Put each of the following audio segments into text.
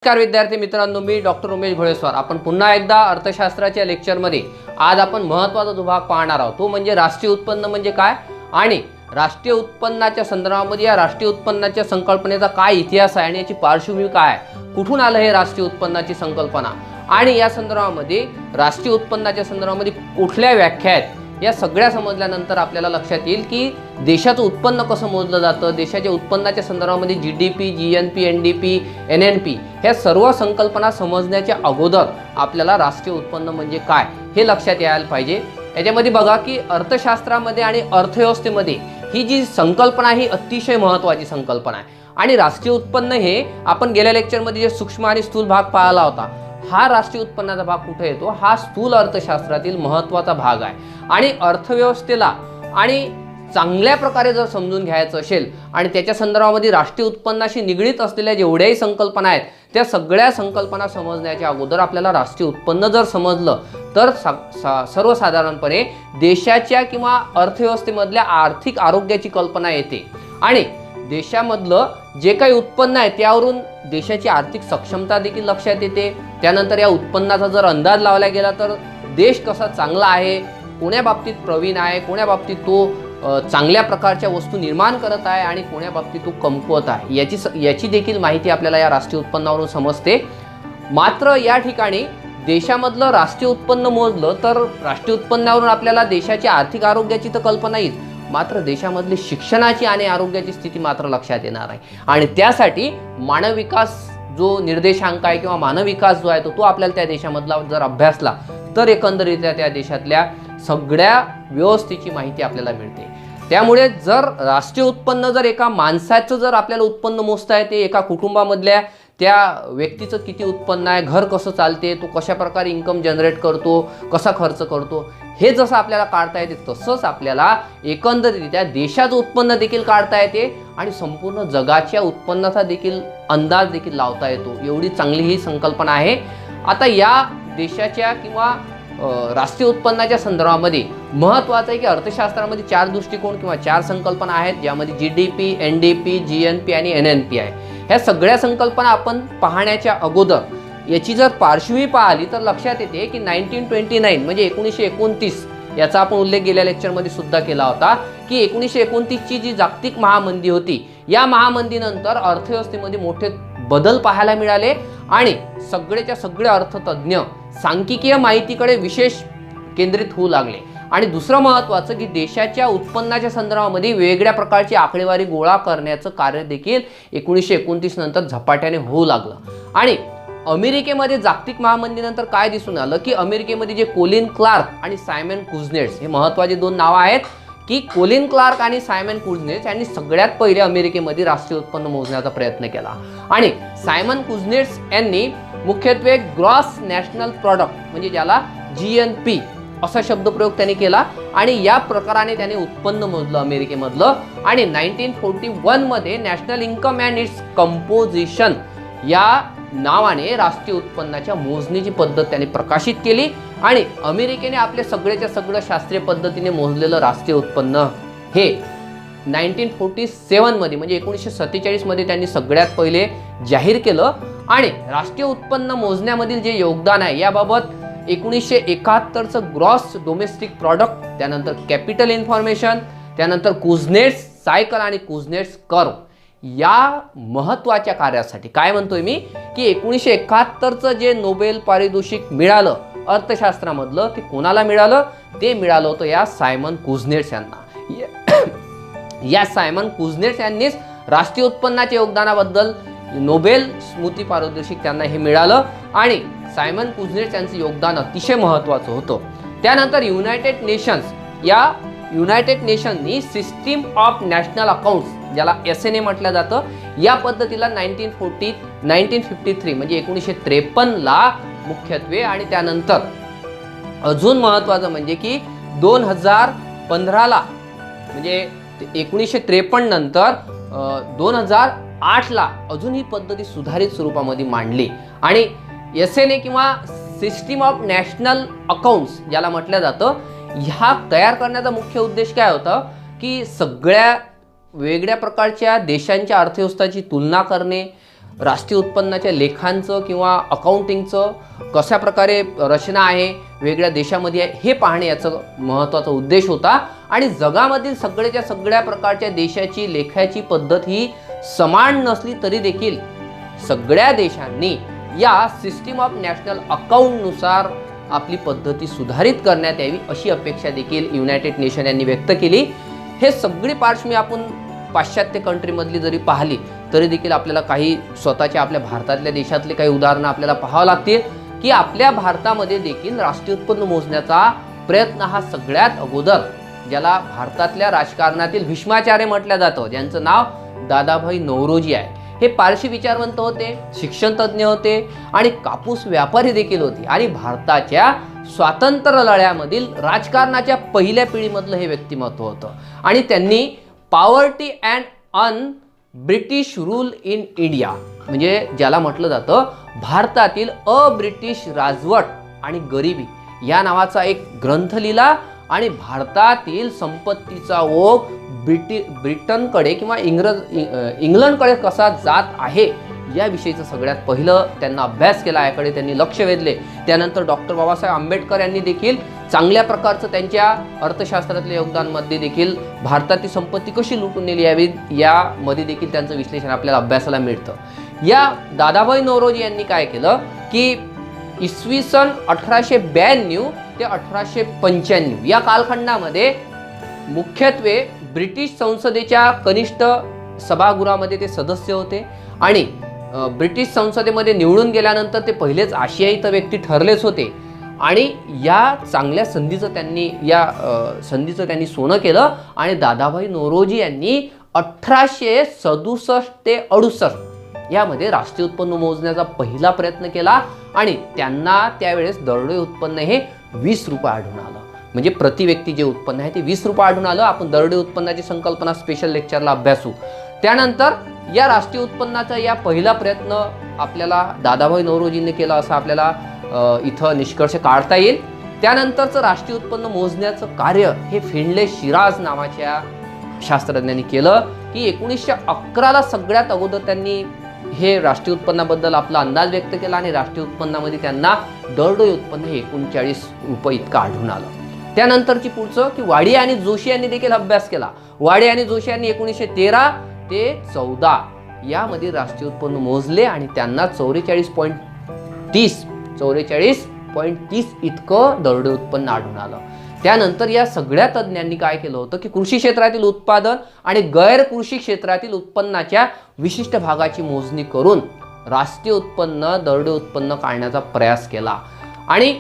नमस्कार विद्यार्थी मित्रांनो, मी डॉक्टर उमेश भोळेस्वार. आपण पुन्हा एकदा अर्थशास्त्राच्या लेक्चरमध्ये आज आपण महत्त्वाचा जो भाग पाहणार आहोत तो म्हणजे राष्ट्रीय उत्पन्न म्हणजे काय आणि राष्ट्रीय उत्पन्नाच्या संदर्भामध्ये या राष्ट्रीय उत्पन्नाच्या संकल्पनेचा काय इतिहास आहे आणि याची पार्श्वभूमी काय आहे, कुठून आलं हे राष्ट्रीय उत्पन्नाची संकल्पना आणि या संदर्भामध्ये राष्ट्रीय उत्पन्नाच्या संदर्भामध्ये कुठल्या व्याख्या आहेत, या सगळ्या समजल्यानंतर आपल्याला लक्षात येईल की देशाचं उत्पन्न कसं मोजलं जातं. देशाच्या उत्पन्नाच्या संदर्भामध्ये GDP, GNP, NDP, NNP ह्या सर्व संकल्पना समजण्याच्या अगोदर आपल्याला राष्ट्रीय उत्पन्न म्हणजे काय हे लक्षात यायला पाहिजे. याच्यामध्ये बघा की अर्थशास्त्रामध्ये आणि अर्थव्यवस्थेमध्ये ही जी संकल्पना ही अतिशय महत्त्वाची संकल्पना आहे आणि राष्ट्रीय उत्पन्न हे आपण गेल्या लेक्चरमध्ये जे सूक्ष्म आणि स्थूल भाग पाहिला होता, हा राष्ट्रीय उत्पन्नाचा भाग कुठे येतो, हा स्थूल अर्थशास्त्रातील महत्त्वाचा भाग आहे. आणि अर्थव्यवस्थेला आणि चांगल्या प्रकारे जर समजून घ्यायचं असेल आणि त्याच्या संदर्भामध्ये राष्ट्रीय उत्पन्नाशी निगडीत असलेल्या जेवढ्याही संकल्पना आहेत त्या सगळ्या संकल्पना समजण्याच्या अगोदर आपल्याला राष्ट्रीय उत्पन्न जर समजलं तर सर्वसाधारणपणे देशाच्या किंवा अर्थव्यवस्थेमधल्या आर्थिक आरोग्याची कल्पना येते आणि देशामधलं जे काही उत्पन्न आहे त्यावरून देशाची आर्थिक सक्षमता देखील लक्षात येते. त्यानंतर या उत्पन्नाचा जर अंदाज लावला गेला तर देश कसा चांगला आहे, कोण्या बाबतीत प्रवीण आहे, कोण्या बाबतीत तो चांगल्या प्रकारच्या वस्तू निर्माण करत आहे आणि कोण्या बाबतीत तो कमकुवत आहे, याची देखील माहिती आपल्याला या राष्ट्रीय उत्पन्नावरून समजते. मात्र या ठिकाणी देशामधलं राष्ट्रीय उत्पन्न मोजलं तर राष्ट्रीय उत्पन्नावरून आपल्याला देशाच्या आर्थिक आरोग्याची तर कल्पना येईल, मात्र देशामधली शिक्षणाची आणि आरोग्याची स्थिती मात्र लक्षात येणार आहे. आणि त्यासाठी मानव विकास जो निर्देशांक आहे किंवा मानव विकास जो आहे तो आपल्याला त्या देशामधला जर अभ्यासला तर एकंदरीतल्या त्या देशातल्या सगळ्या व्यवस्थेची माहिती आपल्याला मिळते. त्यामुळे जर राष्ट्रीय उत्पन्न जर एका माणसाचं जर आपल्याला उत्पन्न मोजता येते, एका कुटुंबामधल्या त्या व्यक्तीचं किती उत्पन्न आहे, घर कसं चालते, तो कशा प्रकारे इन्कम जनरेट करतो, कसा खर्च करतो, हे जसं आपल्याला काढता येते तसंच आपल्याला एकंदरीतरित्या देशाचं उत्पन्न देखील काढता येते आणि संपूर्ण जगाच्या उत्पन्नाचा देखील अंदाज देखील लावता येतो. एवढी चांगली ही संकल्पना आहे. आता या देशाच्या किंवा राष्ट्रीय उत्पन्नाच्या संदर्भामध्ये महत्त्वाचं आहे की अर्थशास्त्रामध्ये 4 दृष्टिकोन किंवा 4 संकल्पना आहेत, ज्यामध्ये GDP, NDP, GNP आणि NNP आहे. ह्या सगळ्या संकल्पना आपण पाहण्याच्या अगोदर याची जर पार्श्वभूमी पाहिली तर लक्षात येते की 1929 म्हणजे 1929 याचा आपण उल्लेख गेल्या लेक्चरमध्ये सुद्धा केला होता की 1929ची जी जागतिक महामंदी होती, या महामंदीनंतर अर्थव्यवस्थेमध्ये मोठे बदल पाहायला मिळाले आणि सगळेच्या सगळे अर्थतज्ञ सांख्यिकीय माहितीकडे विशेष केंद्रित होऊ लागले. आणि दुसरं महत्त्वाचं की देशाच्या उत्पन्नाच्या संदर्भामध्ये वेगवेगळ्या प्रकारची आकडेवारी गोळा करण्याचं कार्य देखील 1929 नंतर झपाट्याने होऊ लागलं. आणि अमेरिकेमध्ये जागतिक महामंदीनंतर काय दिसून आलं की अमेरिकेमध्ये जे कोलिन क्लार्क आणि सायमन कुझनेट्स हे महत्त्वाचे 2 नावं आहेत की कोलिन क्लार्क आणि सायमन कुझनेट्स यांनी सगळ्यात पहिले अमेरिकेमध्ये राष्ट्रीय उत्पन्न मोजण्याचा प्रयत्न केला. आणि सायमन कुझनेट्स यांनी मुख्यत्वे ग्रॉस नॅशनल प्रॉडक्ट म्हणजे ज्याला GNP असा शब्दप्रयोग त्यांनी केला आणि या प्रकाराने त्याने उत्पन्न मोजलं अमेरिकेमधलं. आणि 1941 मध्ये national income and its composition या नावाने राष्ट्रीय उत्पन्नाच्या मोजणीची पद्धत त्याने प्रकाशित केली आणि अमेरिकेने आपले सगळेच्या सगळं शास्त्रीय पद्धतीने मोजलेलं राष्ट्रीय उत्पन्न हे 1947 मध्ये म्हणजे 1947 मध्ये त्यांनी सगळ्यात पहिले जाहीर केलं. आणि राष्ट्रीय उत्पन्न मोजण्यामधील जे योगदान आहे याबाबत 1971चं ग्रॉस डोमेस्टिक प्रॉडक्ट, त्यानंतर कॅपिटल इन्फॉर्मेशन, त्यानंतर कुझनेट्स सायकल आणि कुझनेट्स कर्व या महत्त्वाच्या कार्यासाठी काय म्हणतोय मी की 1971चं जे नोबेल पारितोषिक मिळालं अर्थशास्त्रामधलं ते कोणाला मिळालं, ते मिळालं होतं या सायमन कुझनेट्स यांना. या सायमन कुझनेट्स यांनीच राष्ट्रीय उत्पन्नाच्या योगदानाबद्दल नोबेल स्मृती पारितोषिक त्यांना हे मिळालं आणि सायमन कुझनेट्स यांचं योगदान अतिशय महत्त्वाचं होतं. त्यानंतर युनायटेड नेशननी सिस्टीम ऑफ नॅशनल अकाउंट्स ज्याला SNA म्हटलं जातं, या पद्धतीला 1953 म्हणजे 1953ला मुख्यत्वे आणि त्यानंतर अजून महत्त्वाचं म्हणजे की 2015ला म्हणजे 1953 नंतर 2008ला अजून ही पद्धती सुधारित स्वरूपामध्ये मांडली. आणि SNA किंवा सिस्टीम ऑफ नॅशनल अकाउंट्स ज्याला म्हटलं जातं, ह्या तयार करण्याचा मुख्य उद्देश काय होता की सगळ्या वेगळ्या प्रकारच्या देशांच्या अर्थव्यवस्थेची तुलना करणे, राष्ट्रीय उत्पन्नाच्या लेखांचं किंवा अकाउंटिंगचं कशा प्रकारे रचना आहे, वेगळ्या देशामध्ये आहे, हे पाहणे याचा महत्त्वाचा उद्देश होता। आणि जगामधील सगळ्या प्रकारच्या देशाची लेखाची पद्धत ही समान नसली तरी देखील सगळ्या देशांनी या सिस्टीम ऑफ नॅशनल अकाउंटनुसार आपली पद्धती सुधारित करण्यात यावी अशी अपेक्षा देखील युनायटेड नेशन यांनी व्यक्त केली। हे सगळी पार्श्वभूमी आपण पाश्चात्य कंट्रीमधली जरी पाहिली तरी देखील आपल्याला काही स्वतःच्या आपल्या भारतातल्या देशातले काही उदाहरणं आपल्याला पाहावं लागतील की आपल्या भारतामध्ये देखील राष्ट्रीय उत्पन्न मोजण्याचा प्रयत्न हा सगळ्यात अगोदर, ज्याला भारतातल्या राजकारणातील भीष्माचार्य म्हटलं जातं, ज्यांचं नाव दादाभाई नौरोजी आहे, हे पारशी विचारवंत होते, शिक्षण तज्ज्ञ होते आणि कापूस व्यापारी देखील होते आणि भारताच्या स्वातंत्र्य लढ्यामधील राजकारणाच्या पहिल्या पिढीमधलं हे व्यक्तिमत्व होतं। आणि त्यांनी poverty and un British rule in India, म्हणजे ज्याला म्हटलं जातं भारतातील अब्रिटिश राजवट आणि गरिबी, या नावाचा एक ग्रंथ लिहिला आणि भारतातील संपत्तीचा ओघ ब्रिटनकडे किंवा इंग्लंडकडे कसा जात आहे याविषयीचं सगळ्यात पहिलं त्यांना अभ्यास केला, याकडे त्यांनी लक्ष वेधले। त्यानंतर डॉक्टर बाबासाहेब आंबेडकर यांनी देखील चांगल्या प्रकारचं त्यांच्या अर्थशास्त्रातल्या योगदानामध्ये देखील भारतातील संपत्ती कशी लुटून नेली यावी यामध्ये देखील त्यांचं विश्लेषण आपल्याला अभ्यासाला मिळतं। या दादाभाई नौरोजी यांनी काय केलं की इसवी सन 1892 ते 1895 या कालखंडामध्ये मुख्यत्वे ब्रिटिश संसदेच्या कनिष्ठ सभागृहामध्ये ते सदस्य होते आणि ब्रिटिश संसदेमध्ये निवडून गेल्यानंतर ते पहिलेच आशियाई व्यक्ती ठरलेच होते आणि या चांगल्या संधीचं त्यांनी सोनं केलं आणि दादाभाई नौरोजी यांनी 1867 ते 68 यामध्ये राष्ट्रीय उत्पन्न मोजण्याचा पहिला प्रयत्न केला आणि त्यांना त्यावेळेस दरडोई उत्पन्न हे 20 रुपये आढळून आलं, म्हणजे प्रति व्यक्ती जे उत्पन्न आहे ते 20 रुपये आढळून आलं। आपण दरडोई उत्पन्नाची संकल्पना स्पेशल लेक्चरला अभ्यासू। त्यानंतर या राष्ट्रीय उत्पन्नाचा या पहिला प्रयत्न आपल्याला दादाभाई नौरोजींनी केला असा आपल्याला इथं निष्कर्ष काढता येईल। त्यानंतरचं राष्ट्रीय उत्पन्न मोजण्याचं कार्य हे फिंडले शिराज नावाच्या शास्त्रज्ञांनी केलं की 1911ला सगळ्यात अगोदर त्यांनी हे राष्ट्रीय उत्पन्नाबद्दल आपला अंदाज व्यक्त केला आणि राष्ट्रीय उत्पन्नामध्ये त्यांना दरडोई उत्पन्न हे 39 रुपये इतकं आढळून आलं। त्यानंतरची पुढचं की वाडी आणि जोशी यांनी देखील अभ्यास केला। वाडी आणि जोशी यांनी 1913 ते 14 यामध्ये राष्ट्रीय उत्पन्न मोजले आणि त्यांना 44.30 इतकं दरडोई उत्पन्न आढळून आलं। त्यानंतर या सगळ्या तज्ज्ञांनी काय केलं होतं की कृषी क्षेत्रातील उत्पादन आणि गैर कृषी क्षेत्रातील उत्पन्नाच्या विशिष्ट भागाची मोजणी करून राष्ट्रीय उत्पन्न दरडोई उत्पन्न काढण्याचा प्रयास केला। आणि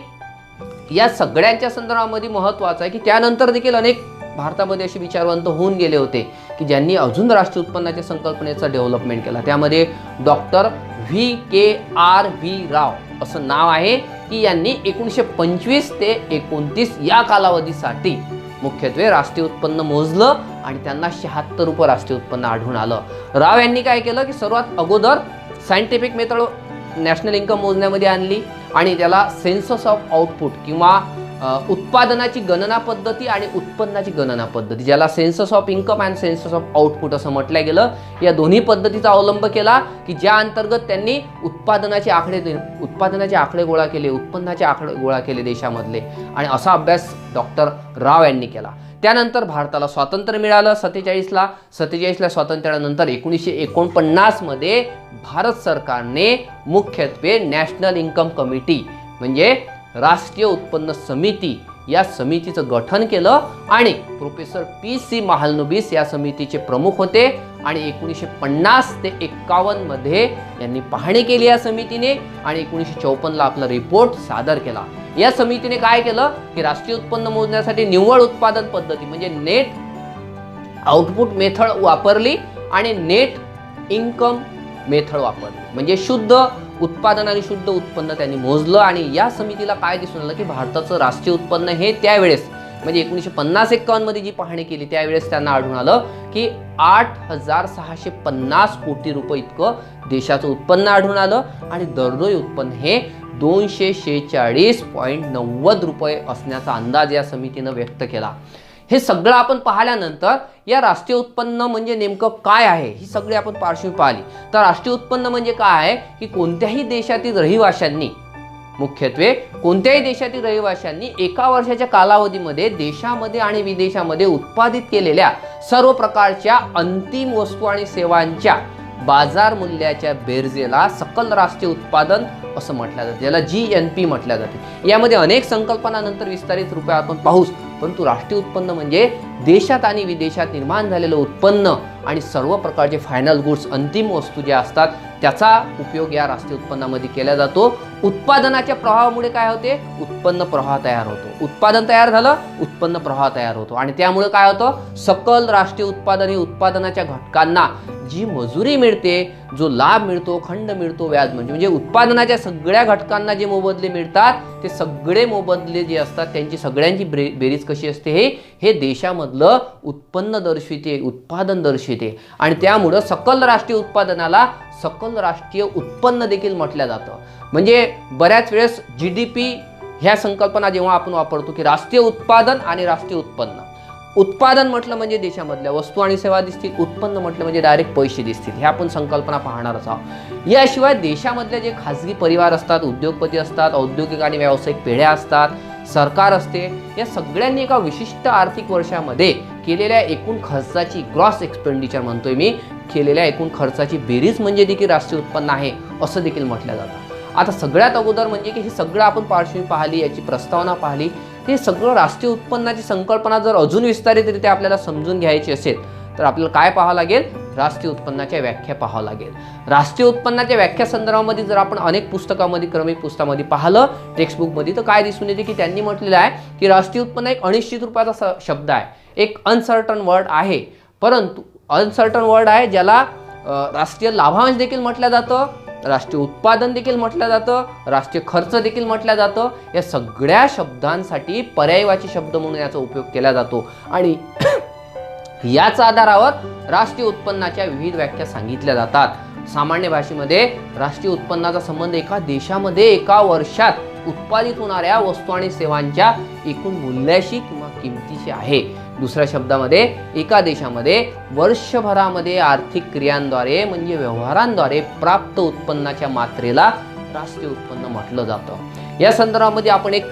या सगळ्यांच्या संदर्भामध्ये महत्त्वाचं आहे की त्यानंतर देखील अनेक भारतामध्ये असे विचारवंत होऊन गेले होते की ज्यांनी अजून राष्ट्रीय उत्पन्नाच्या संकल्पनेचा डेव्हलपमेंट केला। त्यामध्ये डॉक्टर VKRV राव असं नाव आहे की यांनी 1925 ते 29 या कालावधीसाठी मुख्यत्वे राष्ट्रीय उत्पन्न मोजलं आणि त्यांना 76 रुपये राष्ट्रीय उत्पन्न आढळून आलं। राव यांनी काय केलं की सर्वात अगोदर सायंटिफिक मेथड नॅशनल इन्कम मोजण्यामध्ये आणली आणि त्याला सेन्सस ऑफ आउटपुट किंवा उत्पादनाची गणना पद्धती आणि उत्पन्नाची गणना पद्धती, ज्याला census of income and census of output असं म्हटलं गेलं, या दोन्ही पद्धतीचा अवलंब केला की ज्या अंतर्गत त्यांनी उत्पादनाचे आकडे गोळा केले, उत्पन्नाचे आकडे गोळा केले देशामधले, आणि असा अभ्यास डॉक्टर राव यांनी केला। त्यानंतर भारताला स्वातंत्र्य मिळालं 47ला स्वातंत्र्यानंतर 1949 मध्ये भारत सरकारने मुख्यत्वे नॅशनल इन्कम कमिटी म्हणजे राष्ट्रीय उत्पन्न समिती या समितीचं गठन केलं आणि प्रोफेसर PC महालनोबिस या समितीचे प्रमुख होते आणि 1950 ते 51 मध्ये यांनी पाहणी केली या समितीने आणि 1954ला आपला रिपोर्ट सादर केला। या समितीने काय केलं की राष्ट्रीय उत्पन्न मोजण्यासाठी निव्वळ उत्पादन पद्धती म्हणजे नेट आउटपुट मेथड वापरली आणि नेट इन्कम मेथड वापरली, म्हणजे शुद्ध उत्पादन आणि शुद्ध उत्पन्न त्यांनी मोजलं। आणि या समितीला काय दिसून आलं की भारताचं राष्ट्रीय उत्पन्न हे त्यावेळेस म्हणजे 1950-51 मध्ये जी पाहणी केली त्यावेळेस त्यांना आढळून आलं की 8,650 कोटी रुपये इतकं देशाचं उत्पन्न आढळून आलं आणि दरडोई उत्पन्न हे 246.90 रुपये असण्याचा अंदाज या समितीनं व्यक्त केला। हे सगळं आपण पाहिल्यानंतर या राष्ट्रीय उत्पन्न म्हणजे नेमकं काय आहे ही सगळी आपण पार्श्वभूमी पाहिली तर राष्ट्रीय उत्पन्न म्हणजे काय आहे की कोणत्याही देशातील रहिवाशांनी मुख्यत्वे कोणत्याही देशातील रहिवाशांनी एका वर्षाच्या कालावधीमध्ये देशामध्ये आणि विदेशामध्ये उत्पादित केलेल्या सर्व प्रकारच्या अंतिम वस्तू आणि सेवांच्या बाजार मूल्याच्या बेरजेला सकल राष्ट्रीय उत्पादन असं म्हटलं जातं, ज्याला GNP म्हटलं जाते. यामध्ये अनेक संकल्पना नंतर विस्तारित रूपात आपण पाहूच, परंतु राष्ट्रीय उत्पन्न म्हणजे देशात आणि विदेशात निर्माण झालेलं उत्पन्न आणि सर्व प्रकारचे फायनल गुड्स अंतिम वस्तू ज्या असतात त्याचा उपयोग या राष्ट्रीय उत्पन्नामध्ये केला जातो. उत्पादनाच्या प्रवाहामुळे काय होते, उत्पन्न प्रवाह तयार होतो. उत्पादन तयार झालं, उत्पन्न प्रवाह तयार होतो आणि त्यामुळे काय होतं, सकल राष्ट्रीय उत्पादन हे उत्पादनाच्या घटकांना जी मजुरी मिळते, जो लाभ मिळतो, खंड मिळतो, व्याज म्हणजे उत्पादनाच्या सगळ्या घटकांना जे मोबदले मिळतात ते सगळे मोबदले जे असतात त्यांची सगळ्यांची बेरीज कशी असते हे देशामधलं उत्पन्न दर्शविते, उत्पादन दर्शविते आणि त्यामुळं सकल राष्ट्रीय उत्पादनाला सकल राष्ट्रीय उत्पन्न देखील म्हटलं जातं. म्हणजे बऱ्याच वेळेस GDP ह्या संकल्पना जेव्हा आपण वापरतो की राष्ट्रीय उत्पादन आणि राष्ट्रीय उत्पन्न, उत्पादन म्हटलं म्हणजे देशामधल्या वस्तू आणि सेवा दिसतील, उत्पन्न म्हटलं म्हणजे डायरेक्ट पैसे दिसतील, हे आपण संकल्पना पाहणारच आहोत. याशिवाय देशामधले जे खाजगी परिवार असतात, उद्योगपती असतात, औद्योगिक आणि व्यावसायिक पिढ्या असतात, सरकार असते, या सगळ्यांनी एका विशिष्ट आर्थिक वर्षामध्ये केलेल्या एकूण खर्चाची ग्रॉस एक्सपेंडिचर म्हणतोय मी, केलेल्या एकूण खर्चाची बेरीज म्हणजे देखील राष्ट्रीय उत्पन्न आहे असं देखील म्हटलं जातं. आता सगळ्यात अगोदर म्हणजे की हे सगळं आपण पार्श्वभूमी पाहिली, याची प्रस्तावना पाहिली, हे सगळं राष्ट्रीय उत्पन्नाची संकल्पना जर अजून विस्तारितरित्या आपल्याला समजून घ्यायची असेल तर आपल्याला काय पाहावं लागेल, राष्ट्रीय उत्पन्नाच्या व्याख्या पाहावं लागेल. राष्ट्रीय उत्पन्नाच्या व्याख्या संदर्भामध्ये जर आपण अनेक पुस्तकामध्ये, क्रमिक पुस्तकामध्ये पाहिलं, टेक्स्टबुकमध्ये, तर काय दिसून येते की त्यांनी म्हटलेलं आहे की राष्ट्रीय उत्पन्न एक अनिश्चित रूपाचा शब्द आहे, एक अनसर्टन वर्ड आहे, परंतु अनसर्टन वर्ड आहे ज्याला राष्ट्रीय लाभांश देखील म्हटलं जातं, राष्ट्रीय उत्पादन देखील म्हटलं जातं, राष्ट्रीय खर्च देखील म्हटलं जातं. या सगळ्या शब्दांसाठी पर्यायवाची शब्द म्हणून याचा उपयोग केला जातो आणि याच आधारावर राष्ट्रीय उत्पन्नाच्या विविध व्याख्या सांगितल्या जातात. सामान्य भाषेमध्ये राष्ट्रीय उत्पन्नाचा संबंध एका देशामध्ये एका वर्षात उत्पादित होणाऱ्या वस्तू आणि सेवांच्या एकूण मूल्याशी किंवा किमतीशी आहे. दुसऱ्या शब्दामध्ये एका देशामध्ये वर्षभरामध्ये आर्थिक क्रियांद्वारे म्हणजे व्यवहारांद्वारे प्राप्त उत्पन्नाच्या मात्रेला राष्ट्रीय उत्पन्न म्हटलं जातं. या संदर्भामध्ये आपण एक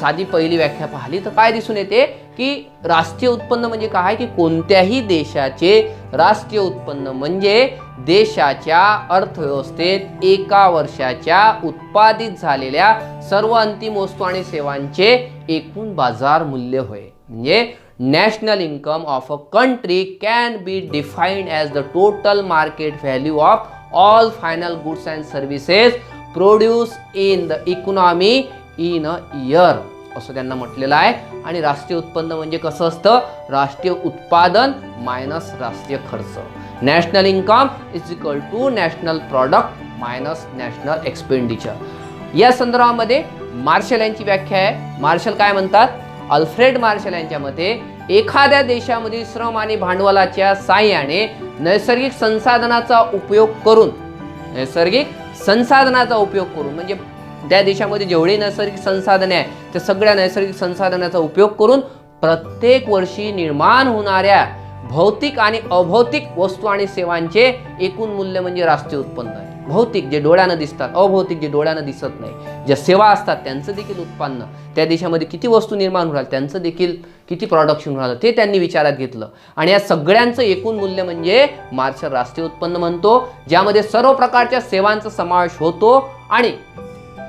साधी पहिली व्याख्या पाहिली तर काय दिसून येते की राष्ट्रीय उत्पन्न म्हणजे काय की कोणत्याही देशाचे राष्ट्रीय उत्पन्न म्हणजे देशाच्या अर्थव्यवस्थेत एका वर्षाच्या उत्पादित झालेल्या सर्व अंतिम वस्तू आणि सेवांचे एकूण बाजार मूल्य होय. म्हणजे national income of a country can be defined as the total market value of all final goods and services produced in the economy in a year असं त्यांना म्हटलेलं आहे. आणि राष्ट्रीय उत्पन्न म्हणजे कसं असतं, राष्ट्रीय उत्पादन मायनस राष्ट्रीय खर्च. National income is equal to national product minus national expenditure. या संदर्भामध्ये मार्शल यांची व्याख्या आहे. मार्शल काय म्हणतात, अल्फ्रेड मार्शल यांच्या मते एखाद्या देशामधील श्रम आणि भांडवलाच्या साहाय्याने नैसर्गिक संसाधनाचा उपयोग करून म्हणजे त्या देशामध्ये जेवढे नैसर्गिक संसाधने आहेत त्या सगळ्या नैसर्गिक संसाधनाचा उपयोग करून प्रत्येक वर्षी निर्माण होणाऱ्या भौतिक आणि अभौतिक वस्तू आणि सेवांचे एकूण मूल्य म्हणजे राष्ट्रीय उत्पन्न आहे. भौतिक जे डोळ्यानं दिसतात, अभौतिक जे डोळ्यानं दिसत नाही, ज्या सेवा असतात त्यांचं देखील उत्पन्न, त्या देशामध्ये किती वस्तू निर्माण होणार, त्यांचं देखील किती प्रोडक्शन होणार ते त्यांनी विचारात घेतलं आणि या सगळ्यांचं एकूण मूल्य म्हणजे मार्शल राष्ट्रीय उत्पन्न म्हणतो, ज्यामध्ये सर्व प्रकारच्या सेवांचा समावेश होतो आणि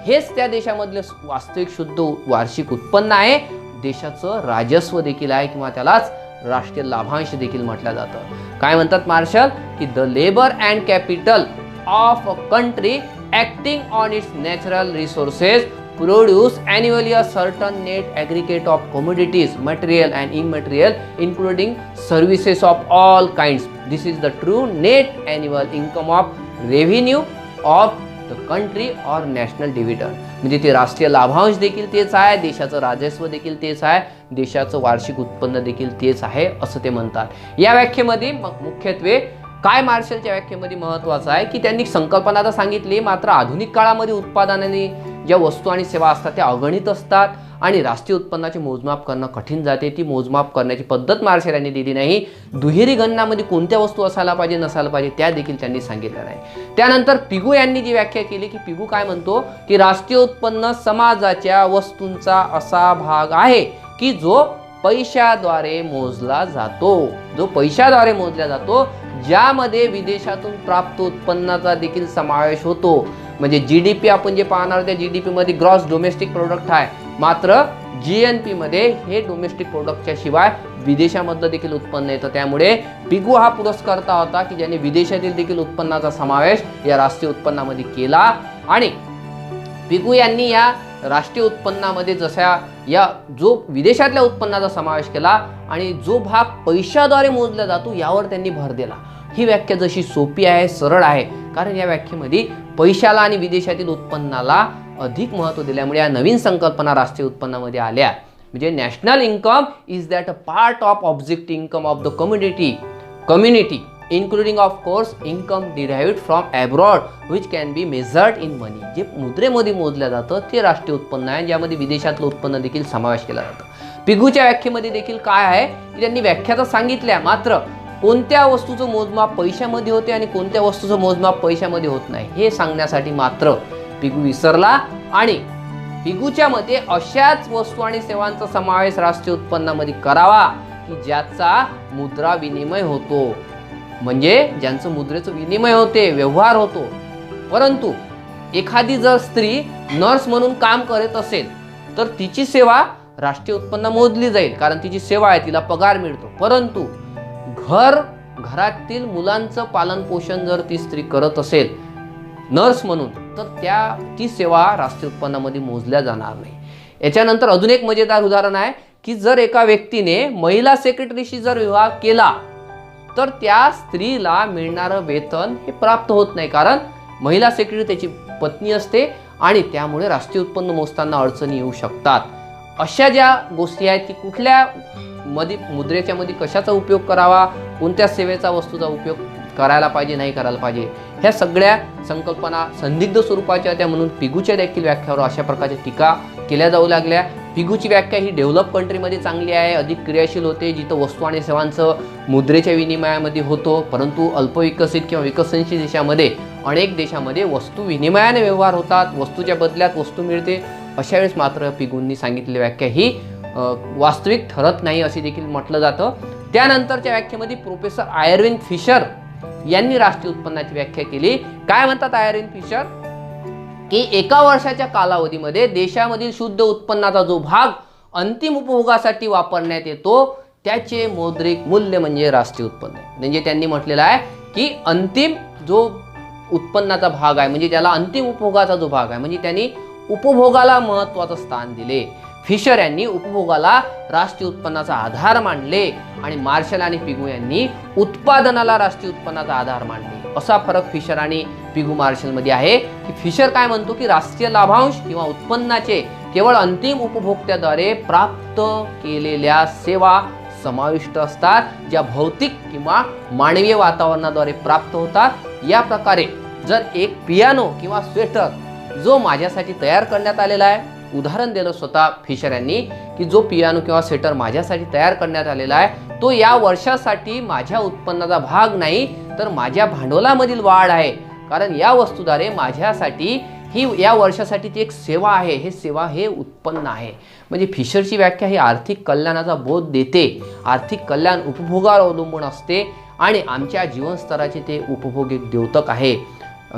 हेच त्या देशामधले वास्तविक शुद्ध वार्षिक उत्पन्न आहे. देशाचं राजस्व देखील आहे किंवा त्यालाच राष्ट्रीय लाभांश देखील म्हटलं जातं. काय म्हणतात मार्शल की the labour and capital of a country acting on it's natural resources produce annually a certain net aggregate of commodities, material and immaterial, including services of all kinds. This is the true net annual income of revenue of the country or national dividend. म्हणजे ते राष्ट्रीय लाभांश देखील तेच आहे, देशाचं राजस्व देखील तेच आहे, देशाचं वार्षिक उत्पन्न देखील तेच आहे असं ते म्हणतात. या व्याख्येमध्ये मुख्यत्वे काय मार्शलच्या व्याख्येमध्ये महत्त्वाचं आहे की त्यांनी संकल्पना तर सांगितली, मात्र आधुनिक काळामध्ये उत्पादनाने ज्या वस्तू आणि सेवा असतात त्या अगणित असतात आणि राष्ट्रीय उत्पन्नाचे मोजमाप करणं कठीण जाते. ती मोजमाप करण्याची पद्धत मार्शल यांनी दिली नाही. दुहेरी गणनामध्ये कोणत्या वस्तू असायला पाहिजे नसायला पाहिजे त्या देखील त्यांनी सांगितलं नाही. त्यानंतर पिगू यांनी जी व्याख्या केली की पिगू काय म्हणतो की राष्ट्रीय उत्पन्न समाजाच्या वस्तूंचा असा भाग आहे की जो पैशाद्वारे मोजला जातो, जो पैशाद्वारे मोजला जातो, ज्यामध्ये विदेशातून प्राप्त उत्पन्नाचा देखील समावेश होतो. म्हणजे GDP आपण जे पाहणार त्या GDP मध्ये ग्रॉस डोमेस्टिक प्रोडक्ट आहे, मात्र GNP मध्ये हे डोमेस्टिक प्रोडक्टच्या शिवाय विदेशामधलं देखील उत्पन्न येतं. त्यामुळे पिगू हा पुरस्कर्ता होता की ज्याने विदेशातील देखील उत्पन्नाचा समावेश या राष्ट्रीय उत्पन्नामध्ये केला. आणि पिगू यांनी या राष्ट्रीय उत्पन्नामध्ये जशा या जो विदेशातल्या उत्पन्नाचा समावेश केला आणि जो भाग पैशाद्वारे मोजला जातो यावर त्यांनी भर दिला. ही व्याख्या जशी सोपी आहे, सरळ आहे, कारण या व्याख्येमध्ये पैशाला आणि विदेशातील उत्पन्नाला अधिक महत्त्व दिल्यामुळे या नवीन संकल्पना राष्ट्रीय उत्पन्नामध्ये आल्या. म्हणजे national income is that a part of object income of the community including of course income derived from abroad which can be measured in money. जे मुद्रेमध्ये मोजलं जातं ते राष्ट्रीय उत्पन्न आहे, ज्यामध्ये विदेशातलं उत्पन्न देखील समावेश केला जातो. पिगूच्या व्याख्येमध्ये देखील काय आहे की त्यांनी व्याख्या तर सांगितल्या, मात्र कोणत्या वस्तूचं मोजमाप पैशामध्ये होते आणि कोणत्या वस्तूचं मोजमाप पैशामध्ये होत नाही हे सांगण्यासाठी मात्र पिगू विसरला. आणि पिगूच्या मते अशाच वस्तू आणि सेवांचा समावेश राष्ट्रीय उत्पन्नामध्ये करावा की ज्याचा मुद्रा विनिमय होतो, म्हणजे ज्यांचं मुद्रेचं विनिमय होते, व्यवहार होतो. परंतु एखादी जर स्त्री नर्स म्हणून काम करत असेल तर तिची सेवा राष्ट्रीय उत्पन्न मोजली जाईल, कारण तिची सेवा आहे, तिला पगार मिळतो. परंतु घरातील मुलांचं पालन पोषण जर ती स्त्री करत असेल नर्स म्हणून तर ती सेवा राष्ट्रीय उत्पन्नामध्ये मोजल्या जाणार नाही. याच्यानंतर अजून एक मजेदार उदाहरण आहे की जर एका व्यक्तीने महिला सेक्रेटरीशी जर विवाह केला तर त्या स्त्रीला मिळणारं वेतन हे प्राप्त होत नाही, कारण महिला सेक्रेटरी त्याची पत्नी असते आणि त्यामुळे राष्ट्रीय उत्पन्न मोजताना अडचणी येऊ शकतात. अशा ज्या गोष्टी आहेत की कुठल्या मुद्रेच्या मध्ये कशाचा उपयोग करावा, कोणत्या सेवेचा वस्तूचा उपयोग करायला पाहिजे नाही करायला पाहिजे, ह्या सगळ्या संकल्पना संदिग्ध स्वरूपाच्या त्या, म्हणून पिगूच्या देखील व्याख्यावर अशा प्रकारच्या टीका केल्या जाऊ लागल्या. पिगूची व्याख्या ही डेव्हलप कंट्रीमध्ये चांगली आहे, अधिक क्रियाशील होते, जिथं वस्तू आणि सेवांचं मुद्रेच्या विनिमयामध्ये होतो. परंतु अल्पविकसित किंवा विकसनशील देशामध्ये अनेक देशामध्ये वस्तू विनिमयाने व्यवहार होतात, वस्तूच्या बदल्यात वस्तू मिळते. अशा वेळेस मात्र पिगूंनी सांगितलेली व्याख्या ही वास्तविक ठरत नाही असे देखील म्हटलं जातं. त्यानंतरच्या व्याख्येमध्ये प्रोफेसर आयर्विन फिशर यांनी राष्ट्रीय उत्पन्नाची व्याख्या केली. काय म्हणतात आयर्विन फिशर की एका वर्षाच्या कालावधीमध्ये देशामधील शुद्ध उत्पन्नाचा जो भाग अंतिम उपभोगासाठी वापरण्यात येतो त्याचे मौद्रिक मूल्य म्हणजे राष्ट्रीय उत्पन्न. म्हणजे त्यांनी म्हटलेलं आहे की अंतिम जो उत्पन्नाचा भाग आहे, म्हणजे ज्याला अंतिम उपभोगाचा जो भाग आहे, म्हणजे त्यांनी उपभोगाला महत्त्वाचं स्थान दिले. फिशर यांनी उपभोगाला राष्ट्रीय उत्पन्नाचा आधार मानले आणि मार्शल आणि पिगू यांनी उत्पादनाला राष्ट्रीय उत्पन्नाचा आधार मानले. असा फरक फिशर आणि पिगू मार्शल मध्ये आहे की फिशर काय म्हणतो की राष्ट्रीय लाभांश किंवा उत्पन्नाचे केवळ अंतिम उपभोक्त्याद्वारे प्राप्त केलेल्या सेवा समाविष्ट असतात, ज्या भौतिक किंवा मानवीय वातावरणाद्वारे प्राप्त होतात. या प्रकारे जर एक पियानो किंवा स्वेटर जो माझ्यासाठी तयार करण्यात आलेला आहे, उदाहरण दिलं स्वतः फिशर यांनी की जो पियानो किंवा स्वेटर माझ्यासाठी तयार करण्यात आलेला आहे तो या वर्षासाठी माझ्या उत्पन्नाचा भाग नाही तर माझ्या भांडवलामधील वाढ आहे, कारण या वस्तूद्वारे माझ्यासाठी ही या वर्षासाठी ती एक सेवा आहे, हे सेवा हे उत्पन्न आहे. म्हणजे फिशरची व्याख्या ही आर्थिक कल्याणाचा बोध देते. आर्थिक कल्याण उपभोगावर अवलंबून असते आणि आमच्या जीवनस्तराचे ते उपभोग एक द्योतक आहे.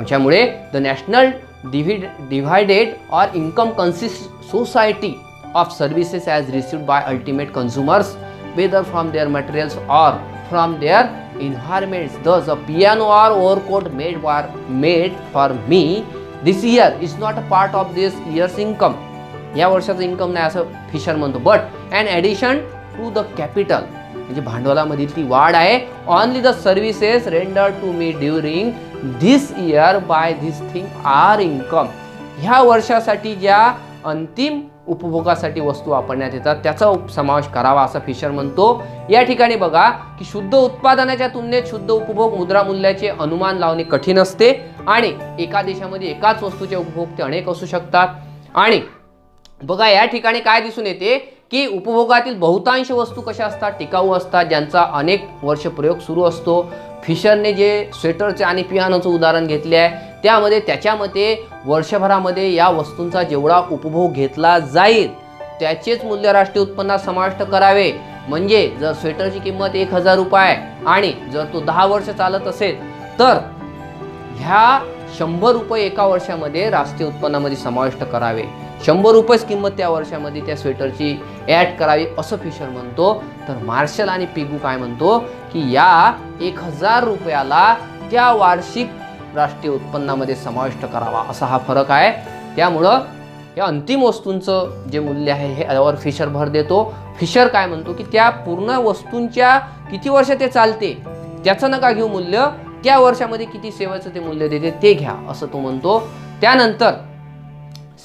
त्यामुळे the national divided or income consists society of services as received by ultimate consumers whether from their materials or from their environments. Thus a piano or overcoat made for me this year is not a part of this year's income. या वर्षाचं income नाही असं fissure म्हणतो, but an addition to the capital, म्हणजे भांडवलामधील ती वाढ आहे. only the services rendered to me during this year by this thing are income. ह्या वर्षासाठी ज्या अंतिम उपभोगासाठी वस्तू वापरण्यात येतात त्याचा समावेश करावा असं फिशर म्हणतो. या ठिकाणी बघा की शुद्ध उत्पादनाच्या तुलनेत शुद्ध उपभोग मुद्रा मूल्याचे अनुमान लावणे कठीण असते आणि एका देशामध्ये एकाच वस्तूचे उपभोक्ते अनेक असू शकतात. आणि बघा या ठिकाणी काय दिसून येते की उपभोगातील बहुतांश वस्तू कशा असतात, टिकाऊ असतात, ज्यांचा अनेक वर्ष प्रयोग सुरू असतो. फिशरने जे स्वेटरचे आणि पियानोचं उदाहरण घेतले आहे त्यामध्ये त्याच्या मते वर्षभरामध्ये या वस्तूंचा जेवढा उपभोग घेतला जाईल त्याचेच मूल्य राष्ट्रीय उत्पन्नात समाविष्ट करावे. म्हणजे जर स्वेटरची किंमत 1000 रुपये आणि जर तो 10 वर्ष चालत असेल तर ह्या 100 रुपये एका वर्षामध्ये राष्ट्रीय उत्पन्नामध्ये समाविष्ट करावे. 100 रुपयेच किंमत त्या वर्षामध्ये त्या स्वेटरची ॲड करावी असं फिशर म्हणतो. तर मार्शल आणि पिगू काय म्हणतो की या 1000 रुपयाला त्या वार्षिक राष्ट्रीय उत्पन्नामध्ये समाविष्ट करावा असा हा फरक आहे. त्यामुळं या अंतिम वस्तूंचं जे मूल्य आहे हे यावर फिशर भर देतो. फिशर काय म्हणतो की त्या पूर्ण वस्तूंच्या किती वर्ष ते चालते त्याचं नका घेऊ मूल्य, त्या वर्षामध्ये किती सेवेचं ते मूल्य देते ते घ्या असं तो म्हणतो. त्यानंतर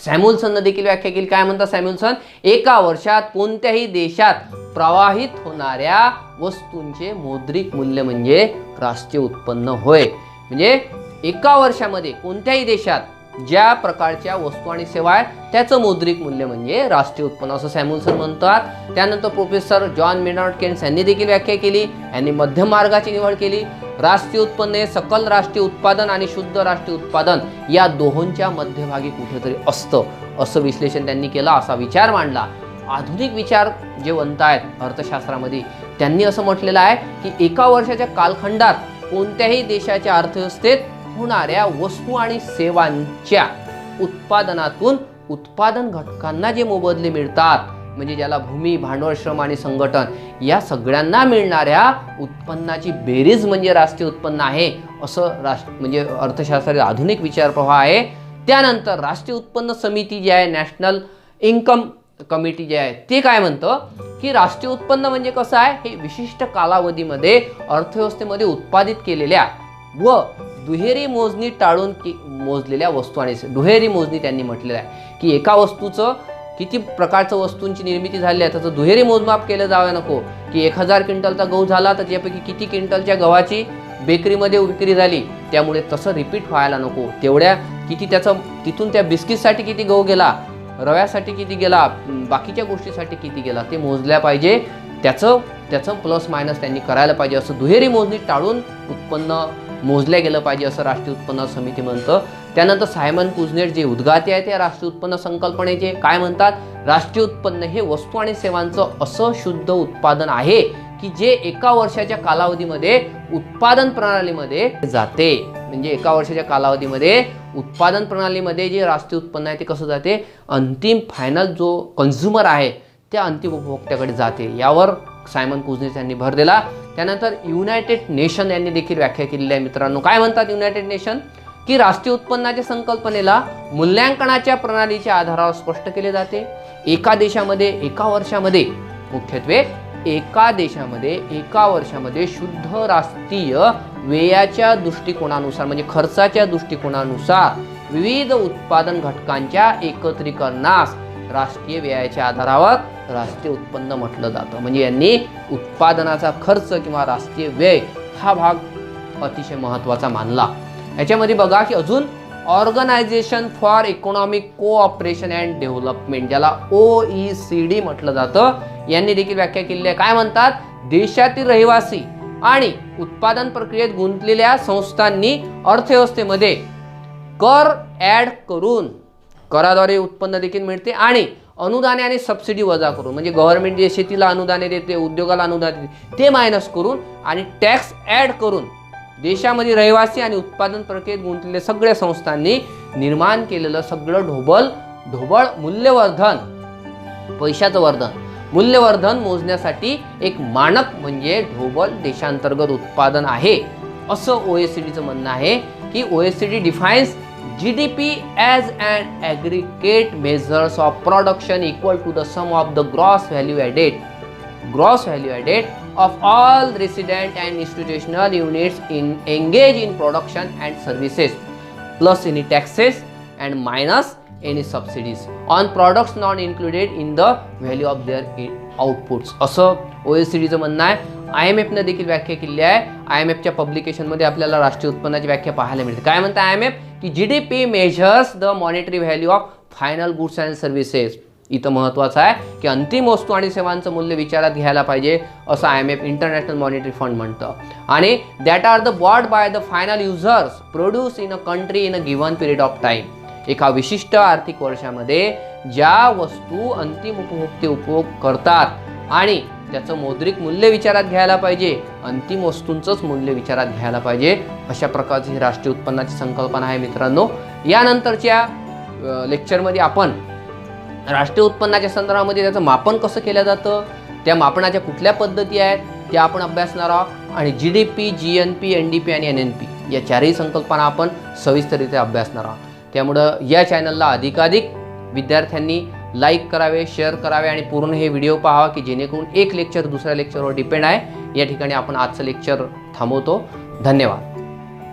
सॅम्युएल्सनने देखील व्याख्या केली. काय म्हणतात सॅम्युएल्सन, एका वर्षात कोणत्याही देशात प्रवाहित होणाऱ्या वस्तूंचे मौद्रिक मूल्य म्हणजे राष्ट्रीय उत्पन्न होय. म्हणजे एका वर्षामध्ये कोणत्याही देशात ज्या प्रकारच्या वस्तू आणि सेवा आहेत त्याचं मौद्रिक मूल्य म्हणजे राष्ट्रीय उत्पन्न असं सॅम्युएल्सन म्हणतात. त्यानंतर प्रोफेसर जॉन मेनार्ड केन्स यांनी देखील व्याख्या केली. यांनी मध्यम मार्गाची निवड केली. राष्ट्रीय उत्पन्न हे सकल राष्ट्रीय उत्पादन आणि शुद्ध राष्ट्रीय उत्पादन या दोहोंच्या मध्यभागी कुठेतरी असतं असं विश्लेषण त्यांनी केलं, असा विचार मांडला. आधुनिक विचार जे वंत आहेत अर्थशास्त्रामध्ये त्यांनी असं म्हटलेलं आहे की एका वर्षाच्या कालखंडात कोणत्याही देशाच्या अर्थव्यवस्थेत होणाऱ्या वस्तू आणि सेवांच्या उत्पादनातून उत्पादन घटकांना जे मोबदले मिळतात म्हणजे ज्याला भूमी, भांडवल, श्रम आणि संघटन या सगळ्यांना मिळणाऱ्या उत्पन्नाची बेरीज म्हणजे राष्ट्रीय उत्पन्न आहे असं म्हणजे अर्थशास्त्राचा आधुनिक विचार प्रवाह आहे. त्यानंतर राष्ट्रीय उत्पन्न समिती जी आहे, नॅशनल इन्कम कमिटी जे आहे ते काय म्हणतं की राष्ट्रीय उत्पन्न म्हणजे कसं आहे, हे विशिष्ट कालावधीमध्ये अर्थव्यवस्थेमध्ये उत्पादित केलेल्या व दुहेरी मोजणी टाळून मोजलेल्या वस्तू आणि दुहेरी मोजणी त्यांनी म्हटलेलं आहे की एका वस्तूचं किती प्रकारचं वस्तूंची निर्मिती झाली आहे त्याचं दुहेरी मोजमाप केलं जावं नको की 1000 क्विंटलचा गहू झाला तर त्यापैकी किती क्विंटलच्या गव्हाची बेकरीमध्ये विक्री झाली, त्यामुळे तसं रिपीट व्हायला नको. तेवढ्या किती त्याचं तिथून त्या बिस्किटसाठी किती गहू गेला, रव्यासाठी किती गेला, बाकीच्या गोष्टीसाठी किती गेला ते मोजल्या पाहिजे. त्याचं प्लस मायनस त्यांनी करायला पाहिजे. असं दुहेरी मोजणी टाळून उत्पन्न मोजल्या गेलं पाहिजे असं राष्ट्रीय उत्पन्न समिती म्हणतं. त्यानंतर सायमन कुझनेट जे उद्गाते आहेत या राष्ट्रीय उत्पन्न संकल्पनेचे काय म्हणतात, राष्ट्रीय उत्पन्न हे वस्तू आणि सेवांचं असं शुद्ध उत्पादन आहे की जे एका वर्षाच्या कालावधीमध्ये उत्पादन प्रणालीमध्ये जाते. म्हणजे एका वर्षाच्या कालावधीमध्ये उत्पादन प्रणालीमध्ये जे राष्ट्रीय उत्पन्न आहे ते कसं जाते, अंतिम फायनल जो कन्झ्युमर आहे त्या अंतिम उपभोक्त्याकडे जाते. यावर सायमन कुझनेट यांनी भर दिला. त्यानंतर युनायटेड नेशन यांनी देखील व्याख्या केलेली आहे. मित्रांनो काय म्हणतात युनायटेड नेशन की राष्ट्रीय उत्पन्नाच्या संकल्पनेला मूल्यांकनाच्या प्रणालीच्या आधारावर स्पष्ट केले जाते. एका देशामध्ये एका वर्षामध्ये मुख्यत्वे एका देशामध्ये एका वर्षामध्ये शुद्ध राष्ट्रीय व्ययाच्या दृष्टिकोनानुसार म्हणजे खर्चाच्या दृष्टिकोनानुसार विविध उत्पादन घटकांच्या एकत्रीकरणास राष्ट्रीय व्ययाच्या आधारावर राष्ट्रीय उत्पन्न म्हटलं जातं. म्हणजे यांनी उत्पादनाचा खर्च किंवा राष्ट्रीय व्यय हा भाग अतिशय महत्त्वाचा मानला. याच्यामध्ये बघा की अजून organisation for economic cooperation and development ज्याला OECD म्हटलं जातं यांनी देखील व्याख्या केलेली आहे. काय म्हणतात, देशातील रहिवासी आणि उत्पादन प्रक्रियेत गुंतलेल्या संस्थांनी अर्थव्यवस्थेमध्ये कर ॲड करून कराद्वारे उत्पन्न देखील मिळते आणि अनुदाने आणि सबसिडी वजा करून म्हणजे गव्हर्नमेंट जे शेतीला अनुदाने देते, उद्योगाला अनुदाने देते ते मायनस करून आणि टॅक्स ॲड करून देशामध्ये रहिवासी आणि उत्पादन प्रक्रियेत गुंतलेल्या सगळ्या संस्थांनी निर्माण केलेलं सगळं ढोबळ मूल्यवर्धन, पैशाचं वर्धन, मूल्यवर्धन मोजण्यासाठी एक मानक म्हणजे ढोबळ देशांतर्गत उत्पादन आहे असं OECDचं म्हणणं आहे की OECD defines GDP as an aggregate measures of production equal to the sum of the gross value added of all resident and institutional units engaged in production and services plus any taxes and minus any subsidies on products not included in the value of their outputs असं OECDचं म्हणणं आहे. IMFने देखील व्याख्या केली आहे. IMFच्या पब्लिकेशनमध्ये आपल्याला राष्ट्रीय उत्पन्नाची व्याख्या पाहायला मिळते. काय म्हणते IMF की GDP measures the monetary value of final goods and services. इथं महत्त्वाचं आहे की अंतिम वस्तू आणि सेवांचं मूल्य विचारात घ्यायला पाहिजे असं IMF इंटरनॅशनल मॉनिटरी फंड म्हणतं. आणि that are the bought by the final users produce in a country in a given period of time. एका विशिष्ट आर्थिक वर्षामध्ये ज्या वस्तू अंतिम उपभोक्ते उपभोग करतात आणि त्याचं मौद्रिक मूल्य विचारात घ्यायला पाहिजे, अंतिम वस्तूंचंच मूल्य विचारात घ्यायला पाहिजे. अशा प्रकारची ही राष्ट्रीय उत्पन्नाची संकल्पना आहे मित्रांनो. यानंतरच्या लेक्चरमध्ये आपण राष्ट्रीय उत्पन्नाच्या संदर्भामध्ये त्याचं मापन कसं केलं जातं, त्या मापनाच्या कुठल्या पद्धती आहेत त्या आपण अभ्यासणार आहोत. आणि GDP, GNP, NDP आणि NNP या चारही संकल्पना आपण सविस्तररित्या अभ्यासणार आहोत. त्यामुळं या चॅनलला अधिकाधिक विद्यार्थ्यांनी लाईक करावे, शेअर करावे आणि पूर्ण हे व्हिडिओ पाहावा की जेणेकरून एक लेक्चर दुसऱ्या लेक्चरवर डिपेंड आहे. या ठिकाणी आपण आजचं लेक्चर थांबवतो. धन्यवाद.